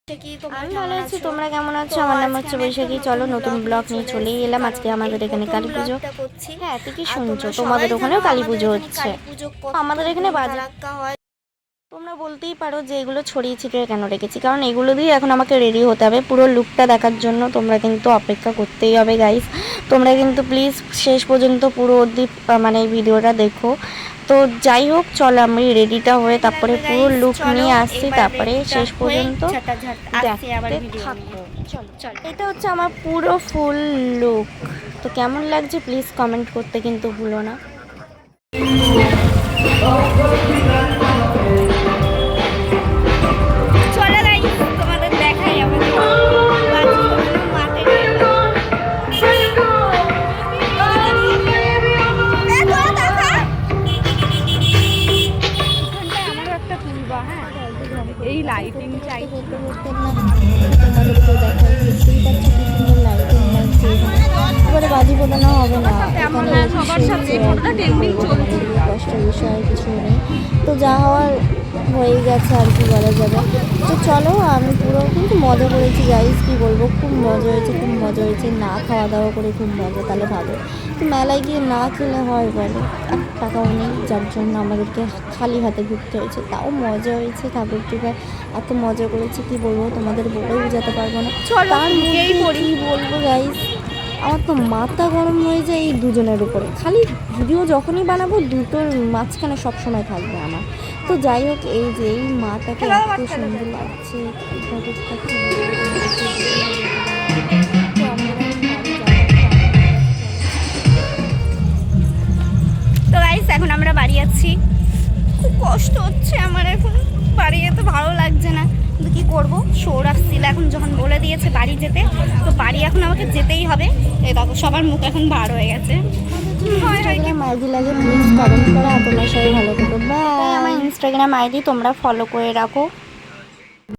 আমি ভালো আছি, তোমরা কেমন আছো? আমার নাম হচ্ছে বৈশাখী। চলো নতুন ব্লগ নিয়ে চলেই এলাম। আজকে আমাদের এখানে কালী পুজো। হ্যাঁ, ঠিকই শুনছো, তোমাদের ওখানেও কালী পুজো হচ্ছে। আমাদের এখানে বাজার হয়। তোমরা বলতেই পারো যে এগুলো ছড়িয়ে ছিটিয়ে কেন রেখেছি, কারণ এগুলো দিয়ে এখন আমাকে রেডি হতে হবে। পুরো লুকটা দেখার জন্য তোমরা কিন্তু অপেক্ষা করতেই হবে গাইস। তোমরা কিন্তু প্লিজ শেষ পর্যন্ত পুরো অবধি মানে এই ভিডিওটা দেখো। তো যাই হোক, চলো আমি রেডিটা হয়ে তারপরে পুরো লুক নিয়ে আসছি, তারপরে শেষ পর্যন্ত দেখতে থাকো। চলো, এটা হচ্ছে আমার পুরো ফুল লুক। তো কেমন লাগছে প্লিজ কমেন্ট করতে কিন্তু ভুলো না। তোমাদের দেখাই আমাদের এই লাইটিং চাই করতে করতে না তোমাদেরকে দেখাই, দেখতেই পাচ্ছি কি সুন্দর লাইটিং লাগছে। এবারে বাজি ফোটানো হবে না, এখানে কষ্টের বিষয় কিছু নেই। তো যা হওয়ার হয়ে গেছে আর কি বলা যাবে। তো চলো, আমি পুরো কিন্তু মজা করেছি গাইস, কি বলবো, খুব মজা হয়েছে, খুব মজা হয়েছে। না খাওয়া দাওয়া করে খুব মজা, তাহলে ভালো। তো মেলায় গিয়ে না খেলে হয় বলো? 1 টাকাও নেই, যার জন্য আমাদেরকে খালি হাতে ঘুরতে হয়েছে। তাও মজা হয়েছে, ঠাকুর টিকায় এত মজা করেছি কি বলবো, তোমাদের বলেও বোঝাতে পারবো না। তার মধ্যেই কি বলবো গাইস, আমার তো মাথা গরম হয়ে যায় এই দুজনের উপরে। খালি ভিডিও যখনই বানাবো দুটোর মাঝখানে সবসময় থাকবে আমার। তো যাই হোক, এই যে এই মাটাকে এত সুন্দর লাগছে, তো গাইস এখন আমরা বাড়ি যাচ্ছি। খুব কষ্ট হচ্ছে আমার, এখন বাড়ি যেতে ভালো লাগছে না, কিন্তু কী করবো, সৌরভ ছিল এখন যখন বলে দিয়েছে বাড়ি যেতে, তো বাড়ি এখন আমাকে যেতেই হবে। এই দেখো সবার মুখ এখন বার হয়ে গেছে। ইনস্টাগ্রাম আইডি লাগে, প্লিজ কমেন্ট করো। তোমার সবাই ভালো থেকো, বাই। আমার ইনস্টাগ্রাম আইডি তোমরা ফলো করে রাখো।